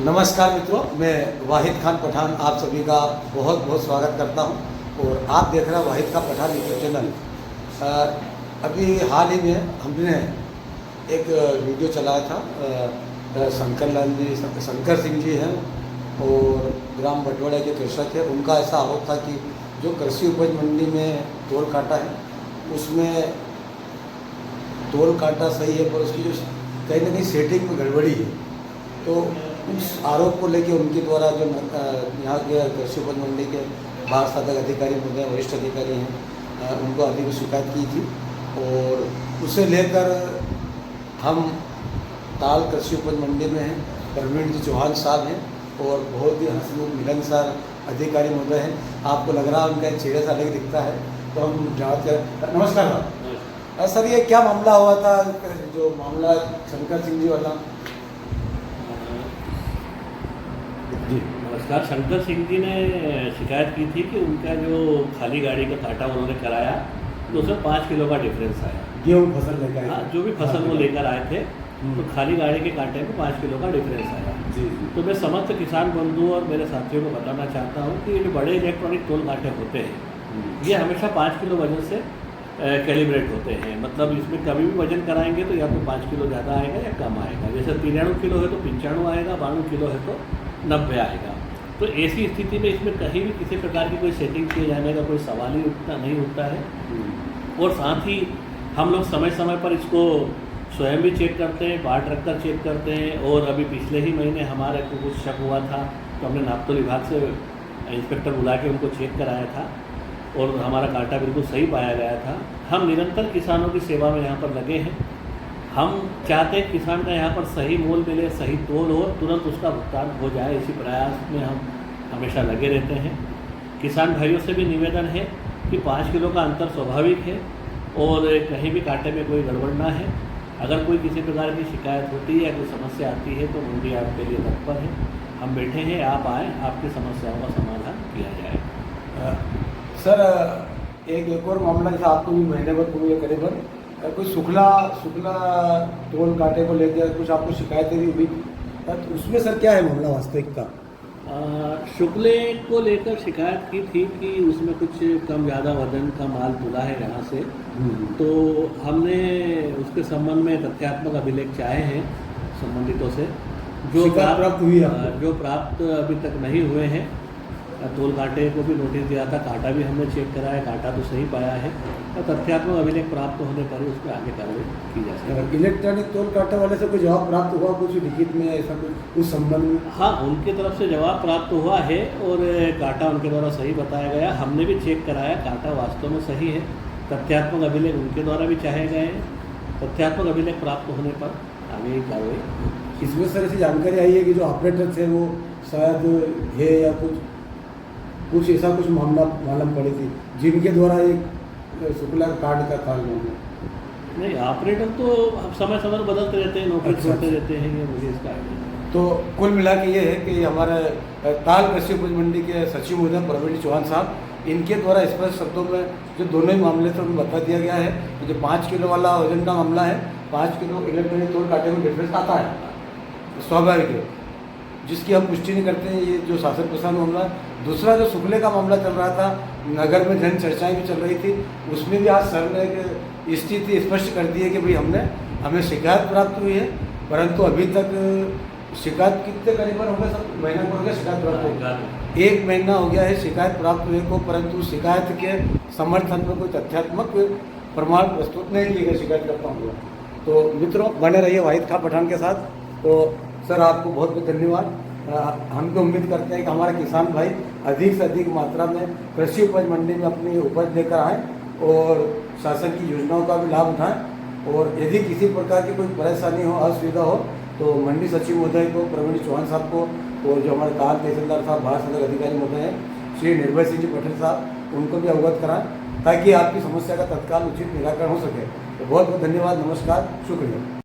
नमस्कार मित्रों, मैं वाहिद खान पठान आप सभी का बहुत बहुत स्वागत करता हूं और आप देख रहे हैं वाहिद खान पठान यूट्यूब चैनल। अभी हाल ही में हमने एक वीडियो चलाया था। शंकर सिंह जी हैं और ग्राम बटवाड़ा के कृषक हैं। उनका ऐसा आरोप था कि जो कृषि उपज मंडी में तोल काटा है उसमें तोल काटा सही है पर उसकी जो कहीं ना कहीं सेटिंग में गड़बड़ी है। तो उस आरोप को लेकर उनके द्वारा जो यहाँ के कृषि उपज मंडी के बाढ़ साधक अधिकारी महोदय वरिष्ठ अधिकारी हैं उनको आदि को शिकायत की थी और उसे लेकर हम ताल कृषि उपज मंडी में हैं। प्रवीण जी चौहान साहब हैं और बहुत ही हंसमुख मिलनसार अधिकारी महोदय हैं। आपको लग रहा है उनका चेहरे से अलग दिखता है तो हम जाँच कर। नमस्कार सर, ये क्या मामला हुआ था, जो मामला शंकर सिंह जी वाला? जी नमस्कार। शंकर सिंह जी ने शिकायत की थी कि उनका जो खाली गाड़ी का काटा उन्होंने कराया तो उसमें 5 किलो का डिफरेंस आया। गेहूँ फसल लेकर? हाँ, जो भी फसल वो लेकर आए थे तो खाली गाड़ी के कांटे में 5 किलो का डिफरेंस आया। जी। तो मैं समस्त किसान बंधुओं और मेरे साथियों को बताना चाहता हूँ कि ये जो बड़े इलेक्ट्रॉनिक तोल कांटे होते हैं ये हमेशा 5 किलो वजन से कैलिब्रेट होते हैं। मतलब इसमें कभी भी वजन कराएंगे तो या तो 5 किलो ज़्यादा आएगा या कम आएगा। जैसे 93 किलो है तो 95 आएगा, 92 किलो है तो 90 आएगा। तो ऐसी स्थिति में इसमें कहीं भी किसी प्रकार की कोई सेटिंग किए जाने का कोई सवाल ही नहीं उठता है। और साथ ही हम लोग समय समय पर इसको स्वयं भी चेक करते हैं, बाट रख कर चेक करते हैं। और अभी पिछले ही महीने हमारे को कुछ शक हुआ था तो हमने नापतोल विभाग से इंस्पेक्टर बुला के उनको चेक कराया था और हमारा कांटा बिल्कुल सही पाया गया था। हम निरंतर किसानों की सेवा में यहाँ पर लगे हैं। हम चाहते हैं किसान का यहाँ पर सही मोल मिले, सही तोल हो, तुरंत उसका भुगतान हो जाए। इसी प्रयास में हम हमेशा लगे रहते हैं। किसान भाइयों से भी निवेदन है कि 5 किलो का अंतर स्वाभाविक है और कहीं भी कांटे में कोई गड़बड़ ना है। अगर कोई किसी प्रकार की शिकायत होती है या कोई समस्या आती है तो मंडी आपके लिए तत्पर है। हम बैठे हैं, आप आएँ, आपकी समस्याओं का समाधान किया जाए। सर एक और मामला जैसा आपको भी महीने भर पूरे करीबन कोई शुक्ला तोल कांटे को लेकर कुछ आपको शिकायतें भी हुई, तो उसमें सर क्या है मामला वास्तविक का? शुक्ले को लेकर शिकायत की थी कि उसमें कुछ कम ज़्यादा वजन का माल तुला है यहाँ से। तो हमने उसके संबंध में तथ्यात्मक अभिलेख चाहे हैं संबंधितों से, जो प्राप्त हुई है, जो प्राप्त अभी तक नहीं हुए हैं। तोल कांटे को भी नोटिस दिया था, कांटा भी हमने चेक कराया, कांटा तो सही पाया है और तथ्यात्मक अभिलेख प्राप्त होने पर ही उस पर आगे कार्रवाई की जा सकती है। इलेक्ट्रॉनिक तोल कांटे वाले से कोई जवाब प्राप्त हुआ कुछ लिखित में, ऐसा कुछ उस संबंध में? हाँ, उनकी तरफ से जवाब प्राप्त हुआ है और कांटा उनके द्वारा सही बताया गया। हमने भी चेक कराया, कांटा वास्तव में सही है। तथ्यात्मक अभिलेख उनके द्वारा भी चाहे गए हैं। तथ्यात्मक अभिलेख प्राप्त होने पर आगे ही कार्रवाई। इसमें सर ऐसी जानकारी आई है कि जो ऑपरेटर थे वो शायद है या कुछ ऐसा कुछ मामला मालूम पड़ी थी जिनके द्वारा एक शुक्ला कार्ड का काम होगा? नहीं, ऑपरेटर तो समय समय पर बदलते रहते हैं, नौकरी छोड़ते रहते हैं, ये मुझे इसका आइडिया। तो कुल मिला के ये है कि हमारे ताल कृषि उपज मंडी के सचिव महोदय प्रवीण चौहान साहब, इनके द्वारा स्पष्ट शब्दों में जो दोनों ही मामले थे उनको बता दिया गया है कि जो 5 किलो वाला वजन का मामला है, 5 किलो इलेक्ट्रॉनिक तोल कांटे में डिफरेंस आता है, स्वाभाविक है, जिसकी हम पुष्टि नहीं करते हैं। ये जो शासन प्रशासन मामला है। दूसरा जो शुक्ले का मामला चल रहा था, नगर में जन चर्चाएं भी चल रही थी, उसमें भी आज सर ने एक स्थिति स्पष्ट कर दी है कि भाई हमें शिकायत प्राप्त हुई है, परंतु अभी तक शिकायत कितने करीबन हो गए, सब महीना हो गया शिकायत प्राप्त हो, 1 महीना हो गया है शिकायत प्राप्त हुए को, परंतु शिकायत के समर्थन में कोई तथ्यात्मक प्रमाण प्रस्तुत नहीं किए गए शिकायतकर्ता हुआ। तो मित्रों, बने रहिए वाहिद खान पठान के साथ। तो सर आपको बहुत बहुत धन्यवाद। हम तो उम्मीद करते हैं कि हमारे किसान भाई अधिक से अधिक मात्रा में कृषि उपज मंडी में अपनी उपज लेकर आएँ और शासन की योजनाओं का भी लाभ उठाएं। और यदि किसी प्रकार की कोई परेशानी हो, असुविधा हो तो मंडी सचिव महोदय को, प्रवीण चौहान साहब को, और जो हमारे ताल तहसीलदार साहब, बाढ़ साधक अधिकारी महोदय हैं श्री निर्भय सिंह जी पटेल साहब, उनको भी अवगत कराएं ताकि आपकी समस्या का तत्काल उचित निराकरण हो सके। तो बहुत बहुत धन्यवाद, नमस्कार, शुक्रिया।